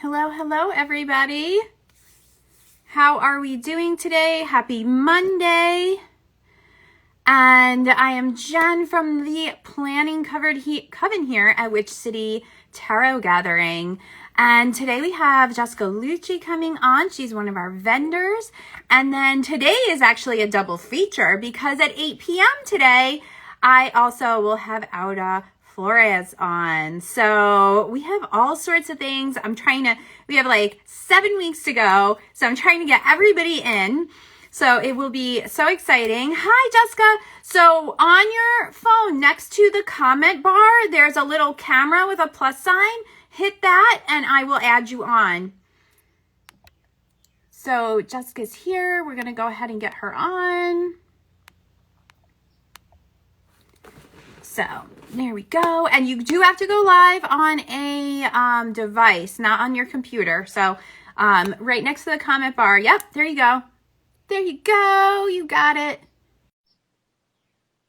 Hello, hello, everybody. How are we doing today? Happy Monday. And I am Jen from the Planning Coven here at Witch City Tarot Gathering. And today we have Jessica Lucci coming on. She's one of our vendors. And then today is actually a double feature because at 8 p.m. today, I also will have Auda Flores on. So we have all sorts of things. We have like 7 weeks to go. So I'm trying to get everybody in. So it will be so exciting. Hi, Jessica. So on your phone next to the comment bar, there's a little camera with a plus sign. Hit that and I will add you on. So Jessica's here. We're going to go ahead and get her on. So there we go. And you do have to go live on a device, not on your computer. So right next to the comment bar. Yep, there you go. There you go. You got it.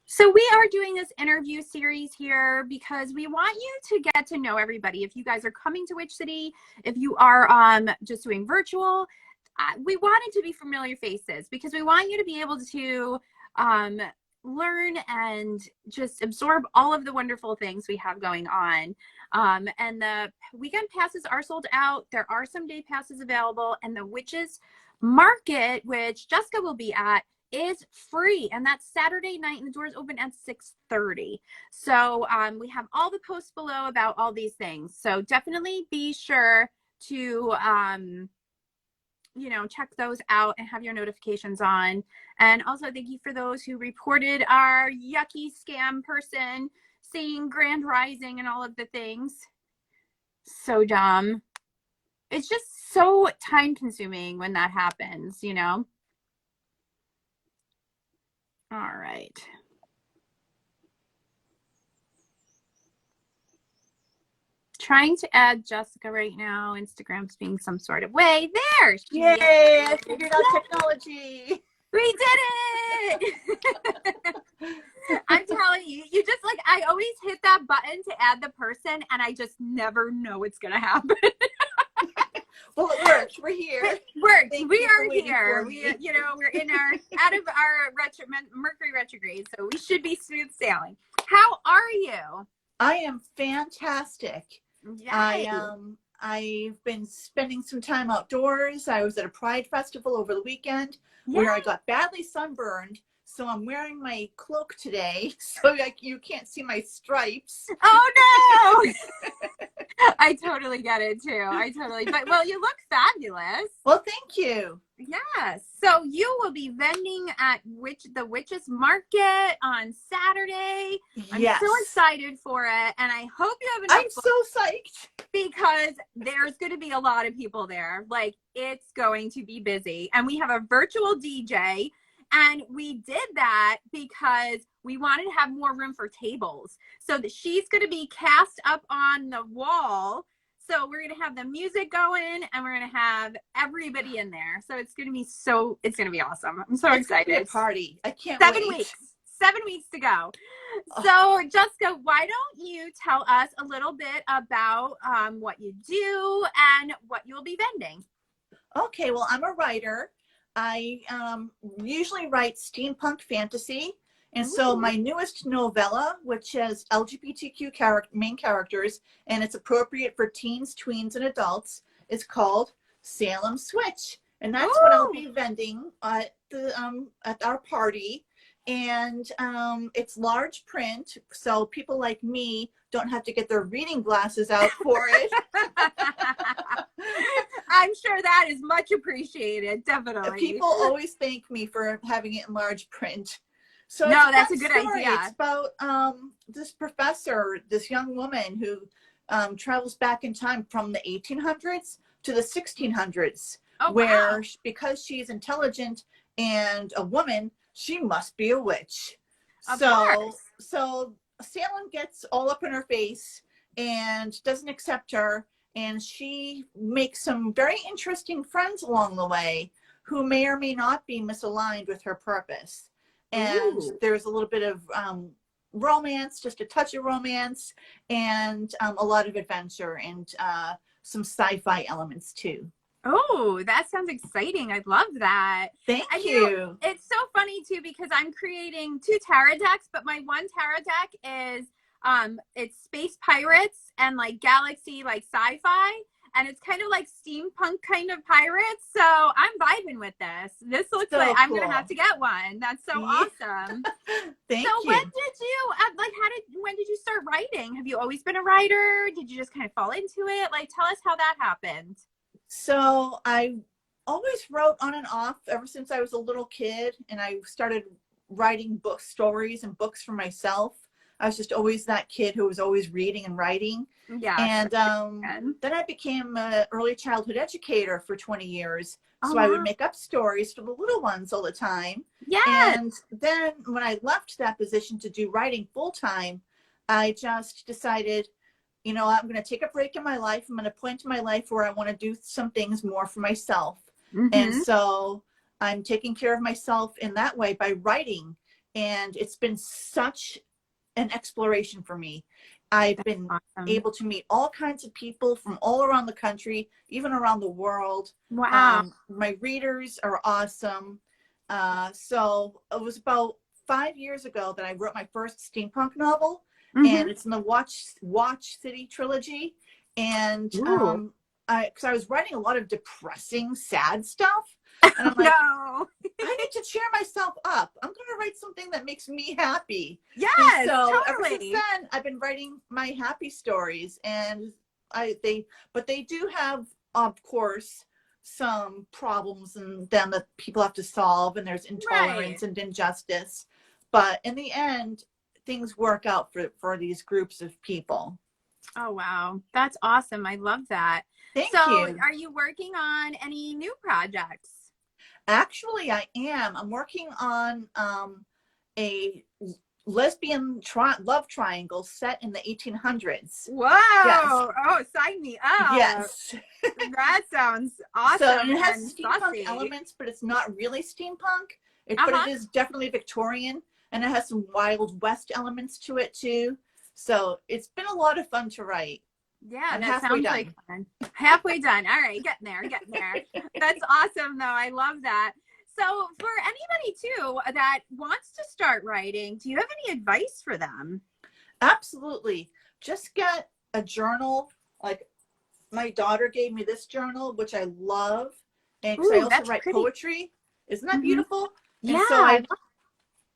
So we are doing this interview series here because we want you to get to know everybody. If you guys are coming to Witch City, if you are just doing virtual, we want it to be familiar faces because we want you to be able to learn and just absorb all of the wonderful things we have going on. And the weekend passes are sold out. There are some day passes available, and the Witches Market, which Jessica will be at, is free, and that's Saturday night, and the doors open at 6:30. So we have all the posts below about all these things. So definitely be sure to check those out and have your notifications on. And also thank you for those who reported our yucky scam person saying Grand Rising and all of the things. So dumb. It's just so time consuming when that happens, you know? All right. Trying to add Jessica right now. Instagram's being some sort of way. There! Yay! I figured out technology. We did it! I'm telling you, I always hit that button to add the person, and I just never know what's going to happen. Well, it worked. We're here. It worked. We are here. We're in out of our Mercury retrograde, so we should be smooth sailing. How are you? I am fantastic. Yay. I've been spending some time outdoors. I was at a Pride festival over the weekend where I got badly sunburned. So I'm wearing my cloak today, so you can't see my stripes. Oh no! I totally get it too. But you look fabulous. Well, thank you. Yes. So you will be vending at the Witches Market on Saturday. I'm so excited for it, and I hope you have enough. I'm so psyched because there's going to be a lot of people there. Like, it's going to be busy, and we have a virtual DJ. And we did that because we wanted to have more room for tables. So that she's going to be cast up on the wall. So we're going to have the music going and we're going to have everybody in there. So it's going to be awesome. I'm so excited. It's a party. I can't wait. 7 weeks to go. So Jessica, why don't you tell us a little bit about what you do and what you'll be vending? Okay, well, I'm a writer. I usually write steampunk fantasy. And so my newest novella, which has LGBTQ main characters, and it's appropriate for teens, tweens, and adults, is called Salem Switch. And that's what I'll be vending at our party. And it's large print, so people like me don't have to get their reading glasses out for it. I'm sure that is much appreciated, definitely. People always thank me for having it in large print. So that's a good idea. It's about this professor, this young woman who travels back in time from the 1800s to the 1600s, because she's intelligent and a woman, she must be a witch. So Salem gets all up in her face and doesn't accept her. And she makes some very interesting friends along the way who may or may not be misaligned with her purpose. And there's a little bit of romance, just a touch of romance, and a lot of adventure and some sci-fi elements too. Oh, that sounds exciting. I love that. Thank And you. it's so funny too because I'm creating 2 tarot decks, but my one tarot deck is it's space pirates and like galaxy like sci-fi, and it's kind of like steampunk kind of pirates. So I'm vibing with this. This looks like I'm Cool. gonna have to get one. That's so awesome. Thank So you. when did you start writing? Have you always been a writer? Did you just kind of fall into it? Like, tell us how that happened. So I always wrote on and off ever since I was a little kid, and I started writing book stories and books for myself. I was just always that kid who was always reading and writing. Yeah. And then I became an early childhood educator for 20 years. So I would make up stories for the little ones all the time. Yeah. And then when I left that position to do writing full time, I just decided, you know, I'm going to take a break in my life. I'm going to point to my life where I want to do some things more for myself. And so I'm taking care of myself in that way by writing. And it's been such an exploration for me. I've been able to meet all kinds of people from all around the country, even around the world. Wow. My readers are awesome. So it was about 5 years ago that I wrote my first steampunk novel, and it's in the Watch City trilogy. And because I was writing a lot of depressing, sad stuff, and I'm like, no. I need to cheer myself up. I'm going to write something that makes me happy. Yes, and so totally. ever since then, I've been writing my happy stories, and they do have, of course, some problems in them that people have to solve, and there's intolerance and injustice. But in the end, things work out for these groups of people. Oh, wow. That's awesome. I love that. Thank you. Are you working on any new projects? Actually, I am. I'm working on a lesbian love triangle set in the 1800s. Whoa. Yes. Oh, sign me up. Yes. That sounds awesome. So it has steampunk elements, but it's not really steampunk. But it is definitely Victorian, and it has some Wild West elements to it too. So it's been a lot of fun to write. Yeah, that sounds like fun. Halfway done. All right, getting there. That's awesome, though. I love that. So for anybody, too, that wants to start writing, do you have any advice for them? Absolutely. Just get a journal. Like my daughter gave me this journal, which I love. And I also write poetry. Isn't that beautiful? And yeah. So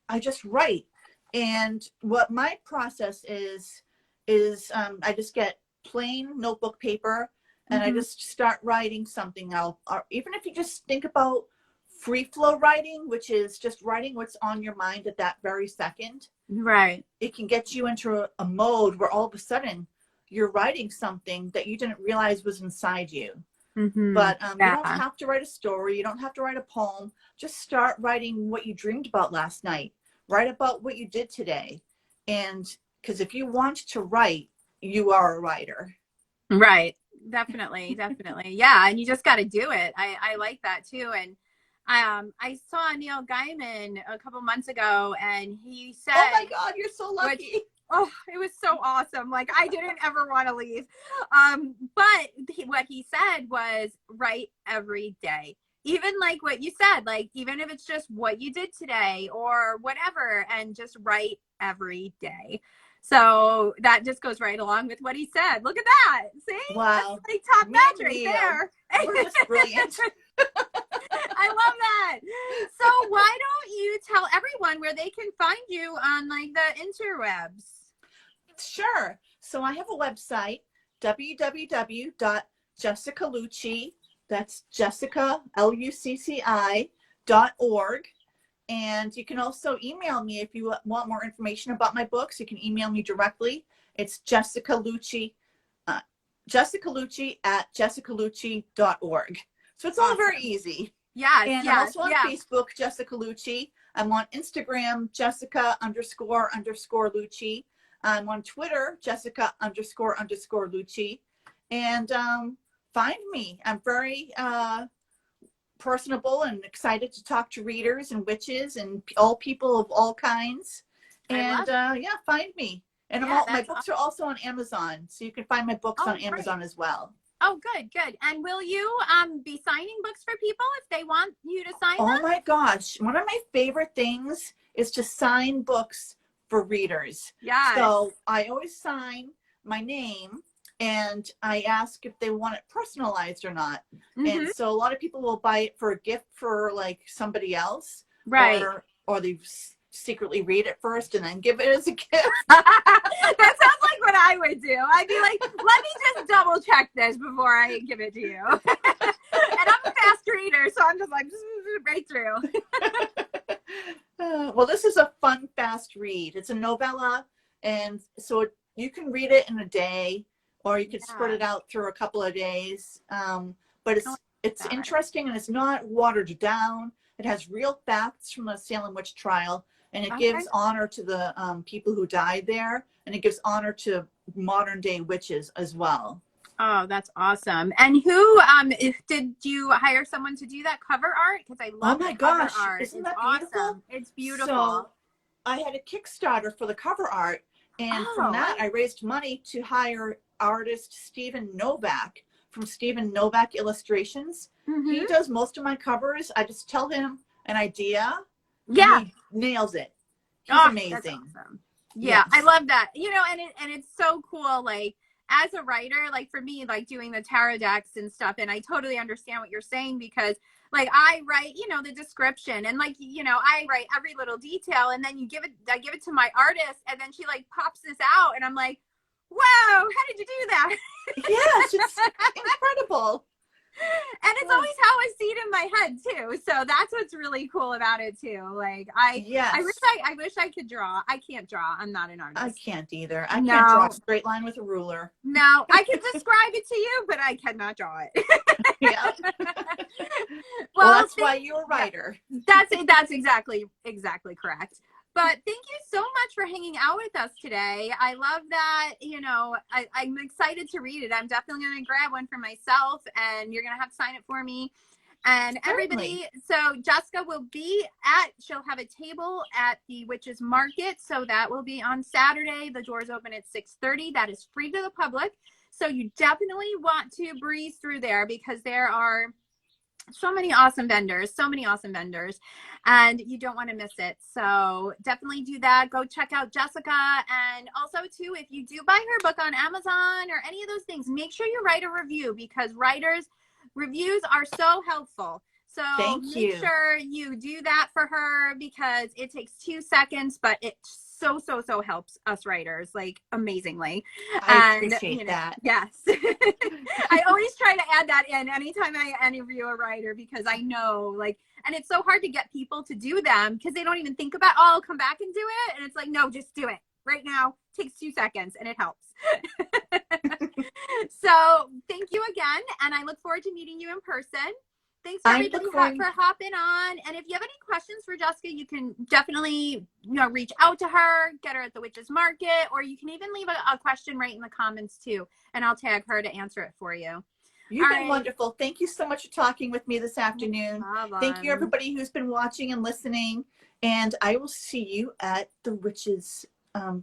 I just write. And what my process is I just get plain notebook paper, and I just start writing something. Even if you just think about free flow writing, which is just writing what's on your mind at that very second. Right. It can get you into a mode where all of a sudden you're writing something that you didn't realize was inside you. But you don't have to write a story. You don't have to write a poem. Just start writing what you dreamed about last night. Write about what you did today. And because if you want to write, you are a writer. Right. Definitely. Yeah. And you just got to do it. I like that too. And I saw Neil Gaiman a couple months ago, and he said, "Oh my God, you're so lucky." It was so awesome. Like, I didn't ever want to leave. But what he said was write every day. Even like what you said, like, even if it's just what you did today or whatever, and just write every day. So that just goes right along with what he said. Look at that. See? Wow. That's like top match right there. We're just brilliant. I love that. So why don't you tell everyone where they can find you on like the interwebs? Sure. So I have a website, www.jessicalucci, that's Jessica, LUCCI.org. And you can also email me if you want more information about my books. You can email me directly. It's Jessica Lucci at jessicalucci.org. So it's all very easy. Yes. And I'm also on Facebook, Jessica Lucci. I'm on Instagram, Jessica__Lucci. I'm on Twitter, Jessica__Lucci. And find me. I'm very personable and excited to talk to readers and witches and all people of all kinds. And yeah, find me. And Yeah, my that's books are also on Amazon, so you can find my books on Amazon as well. Oh, good, good. And will you be signing books for people if they want you to sign Oh them? my gosh, one of my favorite things is to sign books for readers. Yes. So I always sign my name and I ask if they want it personalized or not. And so a lot of people will buy it for a gift for like somebody else, Right. or they secretly read it first and then give it as a gift. That sounds like what I would do. I'd be like, let me just double check this before I give it to you. And I'm a fast reader, so I'm just like right through. Well, this is a fun, fast read. It's a novella, and so you can read it in a day, or you could spread it out through a couple of days. But it's interesting, and it's not watered down. It has real facts from the Salem Witch trial, and it gives honor to the people who died there, and it gives honor to modern day witches as well. Oh, that's awesome. And who did you hire someone to do that cover art? Because I love the cover art. Isn't that beautiful? awesome? It's beautiful. So I had a Kickstarter for the cover art, and from that I raised money to hire artist Stephen Novak from Stephen Novak Illustrations. He does most of my covers. I just tell him an idea. Yeah. He nails it. He's amazing. That's awesome. Yeah, yes. I love that. You know, and it's so cool, like, as a writer, like for me, like doing the tarot decks and stuff, and I totally understand what you're saying, because like I write, you know, the description, and like, you know, I write every little detail, and then I give it to my artist, and then she like pops this out, and I'm like, wow, how did you do that? Yes, it's incredible. And it's always how I see it in my head too. So that's what's really cool about it too. Like I wish I could draw. I can't draw. I'm not an artist. I can't either. I can't draw a straight line with a ruler. No, I can describe it to you, but I cannot draw it. Yeah. Well, that's why you're a writer. That's exactly correct. But thank you so much for hanging out with us today. I love that, you know, I'm excited to read it. I'm definitely going to grab one for myself, and you're going to have to sign it for me. And everybody, so Jessica will be she'll have a table at the Witches Market. So that will be on Saturday. The doors open at 6:30. That is free to the public. So you definitely want to breeze through there, because there are so many awesome vendors, and you don't want to miss it. So definitely do that. Go check out Jessica. And also too, if you do buy her book on Amazon or any of those things, make sure you write a review, because reviews are so helpful. So make sure you do that for her, because it takes 2 seconds, but it so helps us writers like amazingly. I appreciate that. Yes. I always try to add that in anytime I interview a writer, because I know, like, and it's so hard to get people to do them, because they don't even think about, oh, I'll come back and do it. And it's like, no, just do it right now. It takes 2 seconds and it helps. So thank you again. And I look forward to meeting you in person. Thanks everybody for hopping on. And if you have any questions for Jessica, you can definitely, you know, reach out to her, get her at the Witches Market, or you can even leave a question right in the comments too, and I'll tag her to answer it for you. You've been wonderful. Thank you so much for talking with me this afternoon. Thank you everybody who's been watching and listening. And I will see you at the Witches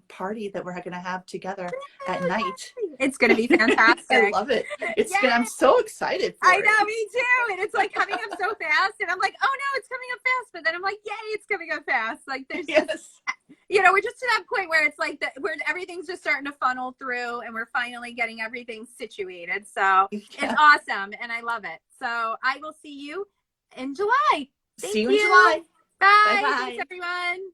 party that we're going to have together at night. It's going to be fantastic. I love it. I'm so excited for it. I know, me too. And it's like coming up so fast, and I'm like, oh no, it's coming up fast. But then I'm like, yay, it's coming up fast. Like there's you know, we're just to that point where it's like where everything's just starting to funnel through, and we're finally getting everything situated. So it's awesome, and I love it. So I will see you in July. See you in July. Bye. Bye-bye. Thanks everyone.